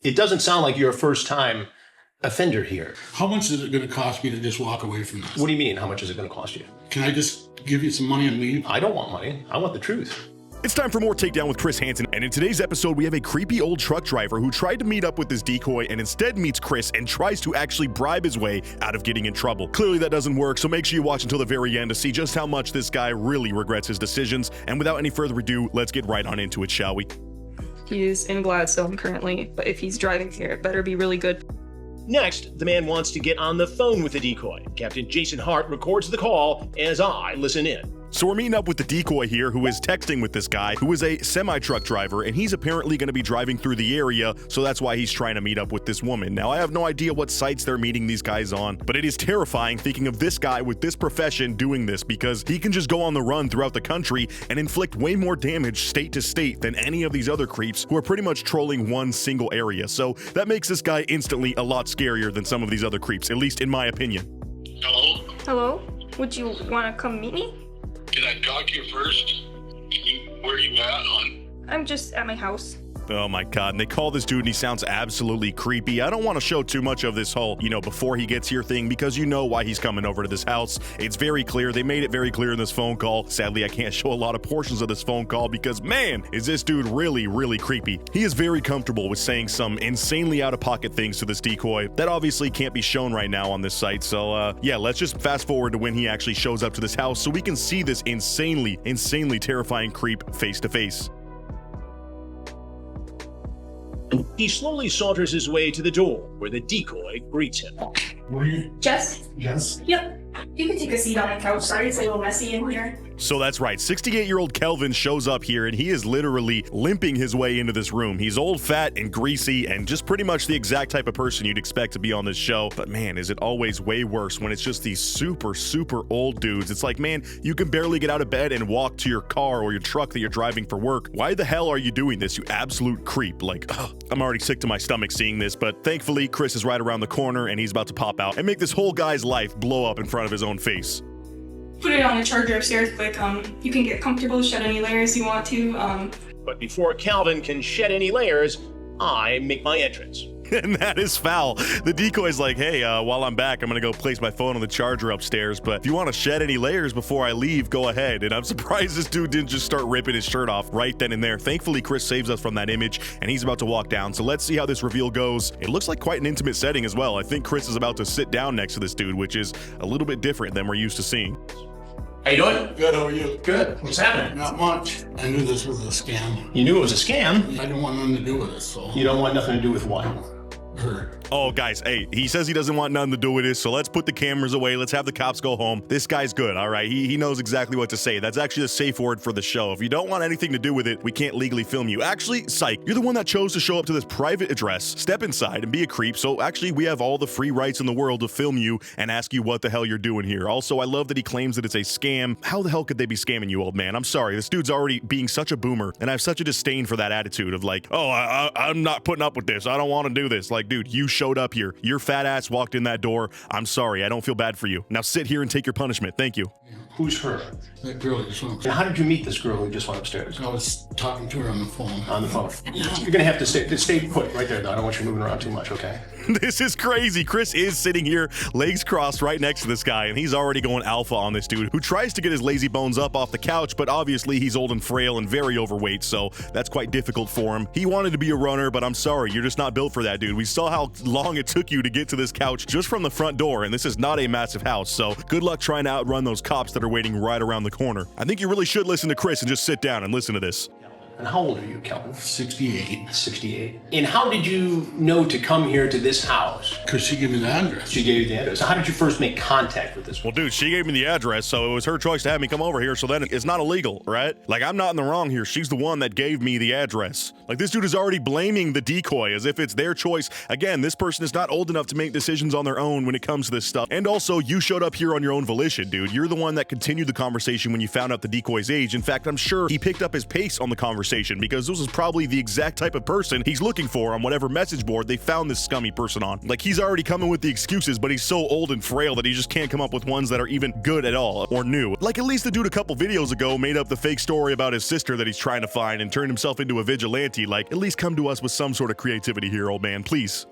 It doesn't sound like you're a first-time offender here. How much is it going to cost me to just walk away from this? What do you mean, how much is it going to cost you? Can I just give you some money and leave? I don't want money. I want the truth. It's time for more Takedown with Chris Hansen, and in today's episode we have a creepy old truck driver who tried to meet up with this decoy and instead meets Chris and tries to actually bribe his way out of getting in trouble. Clearly that doesn't work, so make sure you watch until the very end to see just how much this guy really regrets his decisions. And without any further ado, let's get right on into it, shall we? He is in Gladstone currently, but if he's driving here, it better be really good. Next, the man wants to get on the phone with the decoy. Captain Jason Hart records the call as I listen in. So we're meeting up with the decoy here, who is texting with this guy, who is a semi-truck driver, and he's apparently going to be driving through the area, so that's why he's trying to meet up with this woman. Now, I have no idea what sites they're meeting these guys on, but it is terrifying thinking of this guy with this profession doing this, because he can just go on the run throughout the country and inflict way more damage state to state than any of these other creeps who are pretty much trolling one single area. So that makes this guy instantly a lot scarier than some of these other creeps, at least in my opinion. Hello? Hello? Would you want to come meet me? Can I talk to you first? Where are you at on? I'm just at my house. Oh my god, and they call this dude and he sounds absolutely creepy. I don't want to show too much of this whole, before he gets here thing, because you know why he's coming over to this house. It's very clear. They made it very clear in this phone call. Sadly, I can't show a lot of portions of this phone call because, man, is this dude really, really creepy. He is very comfortable with saying some insanely out-of-pocket things to this decoy that obviously can't be shown right now on this site. So, yeah, let's just fast forward to when he actually shows up to this house so we can see this insanely, insanely terrifying creep face to face. He slowly saunters his way to the door where the decoy greets him. What are you? Jess? Yes? Yep. You can take a seat on the couch. Sorry, it's a little messy in here. So that's right, 68-year-old Kelvin shows up here and he is literally limping his way into this room. He's old, fat, and greasy, and just pretty much the exact type of person you'd expect to be on this show. But man, is it always way worse when it's just these super, super old dudes. It's like, man, you can barely get out of bed and walk to your car or your truck that you're driving for work. Why the hell are you doing this, you absolute creep? Like, ugh, I'm already sick to my stomach seeing this, but thankfully, Chris is right around the corner and he's about to pop out and make this whole guy's life blow up in front of his own face. Put it on the charger upstairs quick. You can get comfortable, shed any layers you want to. But before Calvin can shed any layers, I make my entrance. And that is foul. The decoy's like, hey, while I'm back, I'm gonna go place my phone on the charger upstairs, but if you want to shed any layers before I leave, go ahead. And I'm surprised this dude didn't just start ripping his shirt off right then and there. Thankfully, Chris saves us from that image, and he's about to walk down, so let's see how this reveal goes. It looks like quite an intimate setting as well. I think Chris is about to sit down next to this dude, which is a little bit different than we're used to seeing. How you doing? Good, how are you? Good. What's happening? Not much. I knew this was a scam. You knew it was a scam? I didn't want nothing to do with it, so. You don't want nothing to do with what? Her. Oh, guys, hey, he says he doesn't want nothing to do with this, so let's put the cameras away. Let's have the cops go home. This guy's good, all right? He knows exactly what to say. That's actually the safe word for the show. If you don't want anything to do with it, we can't legally film you. Actually, psych, you're the one that chose to show up to this private address, step inside, and be a creep, so actually we have all the free rights in the world to film you and ask you what the hell you're doing here. Also, I love that he claims that it's a scam. How the hell could they be scamming you, old man? I'm sorry, this dude's already being such a boomer, and I have such a disdain for that attitude of like, oh, I'm not putting up with this. I don't want to do this. Like, dude, you showed up here. Your fat ass walked in that door. I'm sorry. I don't feel bad for you. Now sit here and take your punishment. Thank you. Who's her? That girl just went And how did you meet this girl who just went upstairs? I was talking to her on the phone. On the phone. You're gonna have to stay put right there, though. I don't want you moving around too much, okay? This is crazy. Chris is sitting here, legs crossed right next to this guy, and he's already going alpha on this dude who tries to get his lazy bones up off the couch, but obviously he's old and frail and very overweight, so that's quite difficult for him. He wanted to be a runner, but I'm sorry, you're just not built for that, dude. We saw how long it took you to get to this couch just from the front door, and this is not a massive house, so good luck trying to outrun those cops that are waiting right around the corner. I think you really should listen to Chris and just sit down and listen to this. And how old are you, Kelvin? 68. 68. And how did you know to come here to this house? Because she gave me the address. She gave you the address. So how did you first make contact with this Well, one? dude, she gave me the address, so it was her choice to have me come over here, so then it's not illegal, right? Like, I'm not in the wrong here. She's the one that gave me the address. Like, this dude is already blaming the decoy as if it's their choice. Again, this person is not old enough to make decisions on their own when it comes to this stuff. And also, you showed up here on your own volition, dude. You're the one that continued the conversation when you found out the decoy's age. In fact, I'm sure he picked up his pace on the conversation conversation because this is probably the exact type of person he's looking for on whatever message board they found this scummy person on. Like, he's already coming with the excuses, but he's so old and frail that he just can't come up with ones that are even good at all or new. Like, at least the dude a couple videos ago made up the fake story about his sister that he's trying to find and turned himself into a vigilante. Like, at least come to us with some sort of creativity here, old man, please.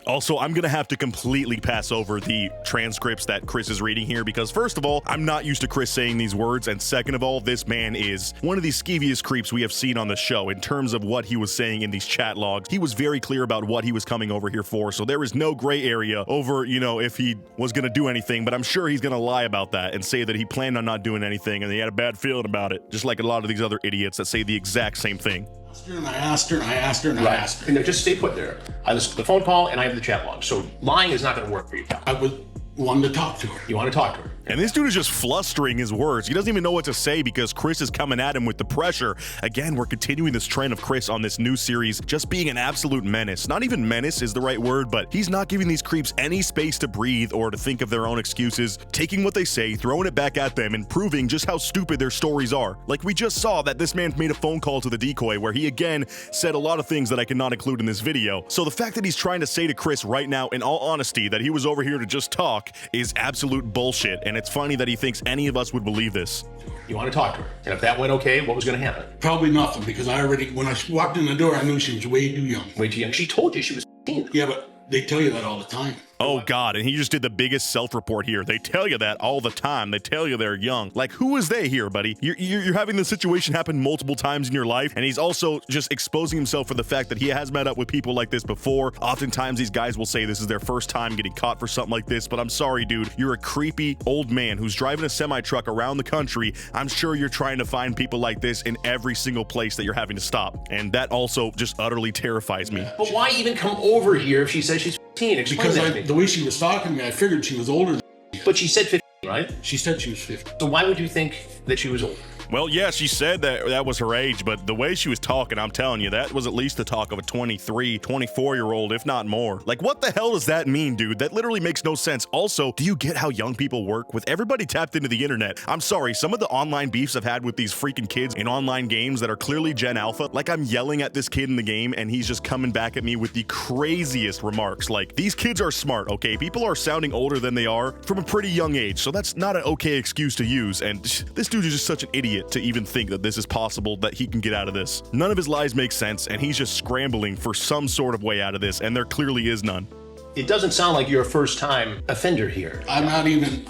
Also, I'm gonna have to completely pass over the transcripts that Chris is reading here because, first of all, I'm not used to Chris saying these words, and second of all, this man is one of the skeeviest creeps we have seen on the show in terms of what he was saying in these chat logs. He was very clear about what he was coming over here for, so there is no gray area over, you know, if he was gonna do anything, but I'm sure he's gonna lie about that and say that he planned on not doing anything and he had a bad feeling about it, just like a lot of these other idiots that say the exact same thing. I asked her, and I asked her, and I asked her. No, just stay put there. I listened to the phone call and I have the chat log. So lying is not going to work for you, Cal. I was wanting to talk to her. You want to talk to her. And this dude is just flustering his words. He doesn't even know what to say because Chris is coming at him with the pressure. Again, we're continuing this trend of Chris on this new series just being an absolute menace. Not even menace is the right word, but he's not giving these creeps any space to breathe or to think of their own excuses, taking what they say, throwing it back at them, and proving just how stupid their stories are. Like, we just saw that this man made a phone call to the decoy where he again said a lot of things that I cannot include in this video. So the fact that he's trying to say to Chris right now, in all honesty, that he was over here to just talk is absolute bullshit, and it's funny that he thinks any of us would believe this. You want to talk to her. And if that went okay, what was going to happen? Probably nothing, because I already, when I walked in the door, I knew she was way too young. Way too young. She told you she was 15. Yeah, but they tell you that all the time. Oh God, and he just did the biggest self-report here. They tell you that all the time. They tell you they're young. Like, who is they here, buddy? You're having this situation happen multiple times in your life, and he's also just exposing himself for the fact that he has met up with people like this before. Oftentimes, these guys will say this is their first time getting caught for something like this, but I'm sorry, dude. You're a creepy old man who's driving a semi-truck around the country. I'm sure you're trying to find people like this in every single place that you're having to stop, and that also just utterly terrifies me. But why even come over here if she says she's 15? Explain Because that to me. the way she was talking to me, I figured she was older than me. But she said 15, right? She said she was 50. So why would you think that she was old? Well, yeah, she said that that was her age, but the way she was talking, I'm telling you, that was at least the talk of a 23, 24-year-old, if not more. Like, what the hell does that mean, dude? That literally makes no sense. Also, do you get how young people work? With everybody tapped into the internet, I'm sorry, some of the online beefs I've had with these freaking kids in online games that are clearly Gen Alpha, like I'm yelling at this kid in the game and he's just coming back at me with the craziest remarks. Like, these kids are smart, okay? People are sounding older than they are from a pretty young age, so that's not an okay excuse to use, and this dude is just such an idiot to even think that this is possible, that he can get out of this. None of his lies make sense, and he's just scrambling for some sort of way out of this, and there clearly is none. It doesn't sound like you're a first-time offender here. I haven't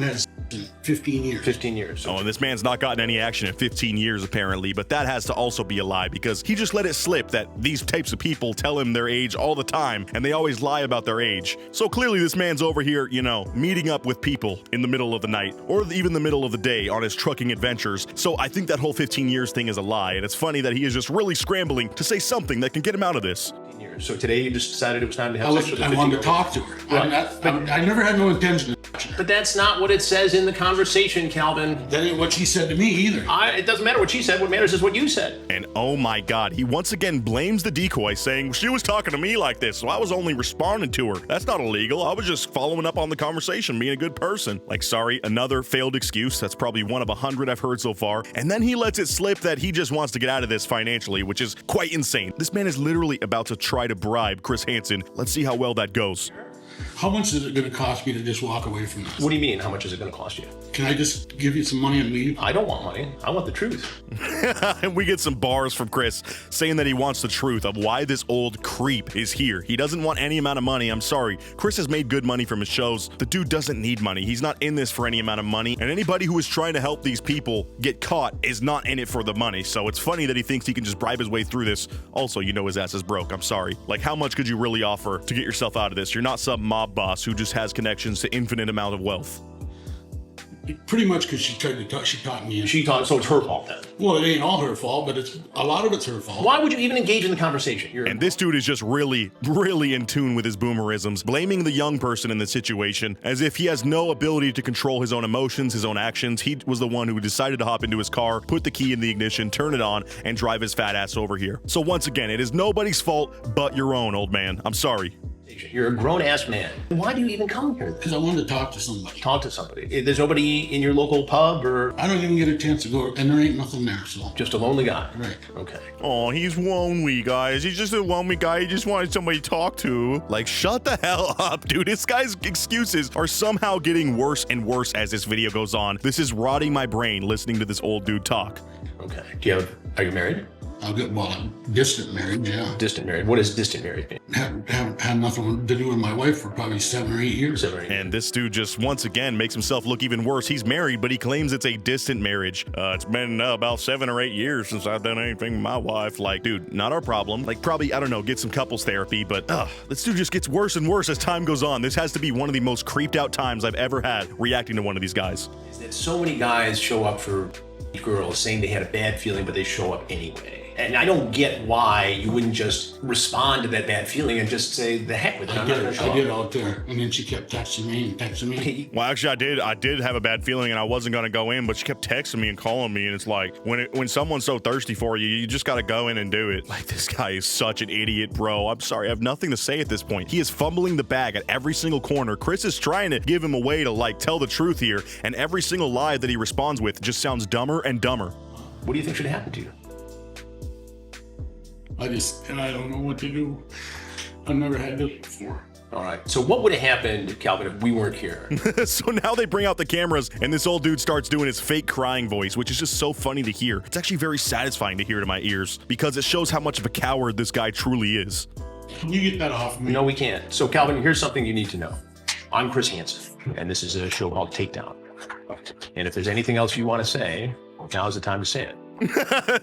had in 15 years. 15 years. Oh, and this man's not gotten any action in 15 years, apparently, but that has to also be a lie because he just let it slip that these types of people tell him their age all the time, and they always lie about their age. So clearly this man's over here, you know, meeting up with people in the middle of the night, or even the middle of the day on his trucking adventures. So I think that whole 15 years thing is a lie, and it's funny that he is just really scrambling to say something that can get him out of this. So today you just decided it was time to have sex with a 15-year-old. I wanted to talk to her. Right. I never had no intention of touching her. But that's not what it says in the conversation, Calvin. That ain't what she said to me either. It doesn't matter what she said. What matters is what you said. And oh my God, he once again blames the decoy, saying she was talking to me like this, so I was only responding to her. That's not illegal. I was just following up on the conversation, being a good person. Like, sorry, another failed excuse. That's probably one of 100 I've heard so far. And then he lets it slip that he just wants to get out of this financially, which is quite insane. This man is literally about to try to bribe Chris Hansen. Let's see how well that goes. How much is it going to cost me to just walk away from this? What do you mean? How much is it going to cost you? Can I just give you some money and leave? I don't want money. I want the truth. And we get some bars from Chris saying that he wants the truth of why this old creep is here. He doesn't want any amount of money. I'm sorry. Chris has made good money from his shows. The dude doesn't need money. He's not in this for any amount of money. And anybody who is trying to help these people get caught is not in it for the money. So it's funny that he thinks he can just bribe his way through this. Also, you know his ass is broke. I'm sorry. Like, how much could you really offer to get yourself out of this? You're not some mob boss who just has connections to infinite amount of wealth. Pretty much because she taught me. So it's her fault then. Well, it ain't all her fault, but a lot of it's her fault. Why would you even engage in the conversation? And this dude is just really in tune with his boomerisms, blaming the young person in the situation as if he has no ability to control his own emotions, his own actions. He was the one who decided to hop into his car, put the key in the ignition, turn it on, and drive his fat ass over here. So once again, it is nobody's fault but your own, old man. I'm sorry. You're a grown-ass man. Why do you even come here? Because I wanted to talk to somebody. Talk to somebody. There's nobody in your local pub or I don't even get a chance to go, and there ain't nothing there, so. just a lonely guy? Right. Okay. Oh, he's lonely, guys. He's just a lonely guy. He just wanted somebody to talk to. Like, shut the hell up, dude. This guy's excuses are somehow getting worse and worse as this video goes on. This is rotting my brain listening to this old dude talk. Okay. Are you married? I'll get, well, distant marriage, yeah. Distant married. What does distant married mean? Haven't had nothing to do with my wife for probably 7 or 8 years. 7 or 8 years. And this dude just once again makes himself look even worse. He's married, but he claims it's a distant marriage. It's been about 7 or 8 years since I've done anything with my wife. Like, dude, not our problem. Like, probably, I don't know, get some couples therapy, but this dude just gets worse and worse as time goes on. This has to be one of the most creeped out times I've ever had reacting to one of these guys. Is that so many guys show up for girls saying they had a bad feeling, but they show up anyway. And I don't get why you wouldn't just respond to that bad feeling and just say, the heck with it. I'm not gonna show I up. did out there, and then she kept texting me and texting me. Well, actually, I did have a bad feeling, and I wasn't gonna go in, but she kept texting me and calling me, and it's like when someone's so thirsty for you, you just gotta go in and do it. Like, this guy is such an idiot, bro. I'm sorry, I have nothing to say at this point. He is fumbling the bag at every single corner. Chris is trying to give him a way to like tell the truth here, and every single lie that he responds with just sounds dumber and dumber. What do you think should happen to you? I don't know what to do. I've never had this before. All right. So what would have happened, Calvin, if we weren't here? So now they bring out the cameras, and this old dude starts doing his fake crying voice, which is just so funny to hear. It's actually very satisfying to hear to my ears, because it shows how much of a coward this guy truly is. Can you get that off me? No, we can't. So, Calvin, here's something you need to know. I'm Chris Hansen, and this is a show called Takedown. And if there's anything else you want to say, now's the time to say it.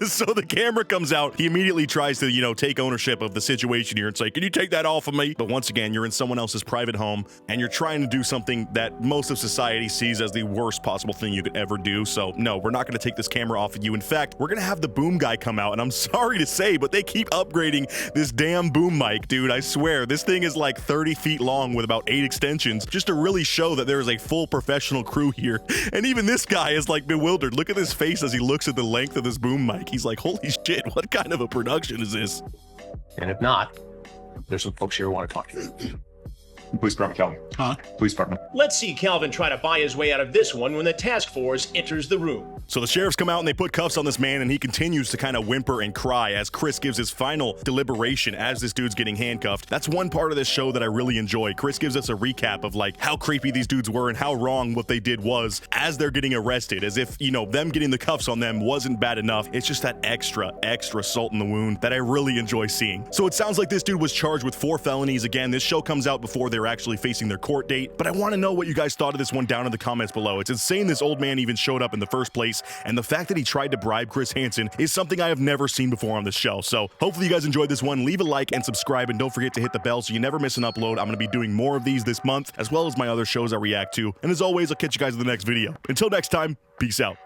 So the camera comes out. He immediately tries to, you know, take ownership of the situation here and say, can you take that off of me? But once again, you're in someone else's private home, and you're trying to do something that most of society sees as the worst possible thing you could ever do. So no, we're not going to take this camera off of you. In fact, we're going to have the boom guy come out, and I'm sorry to say, but they keep upgrading this damn boom mic, dude. I swear, this thing is like 30 feet long with about 8 extensions, just to really show that there is a full professional crew here. And even this guy is like bewildered. Look at his face as he looks at the length of this boom mic. He's like, holy shit, what kind of a production is this? And if not, there's some folks here who want to talk to you. Police department, Calvin. Huh? Police department. Let's see Calvin try to buy his way out of this one when the task force enters the room. So the sheriffs come out and they put cuffs on this man, and he continues to kind of whimper and cry as Chris gives his final deliberation as this dude's getting handcuffed. That's one part of this show that I really enjoy. Chris gives us a recap of like how creepy these dudes were and how wrong what they did was as they're getting arrested, as if, you know, them getting the cuffs on them wasn't bad enough. It's just that extra salt in the wound that I really enjoy seeing. So it sounds like this dude was charged with 4 felonies. Again, this show comes out before they're actually facing their court date, but I want to know what you guys thought of this one down in the comments below. It's insane this old man even showed up in the first place, and the fact that he tried to bribe Chris Hansen is something I have never seen before on this show. So hopefully you guys enjoyed this one. Leave a like and subscribe, and don't forget to hit the bell so you never miss an upload. I'm going to be doing more of these this month, as well as my other shows I react to. And as always, I'll catch you guys in the next video. Until next time, peace out.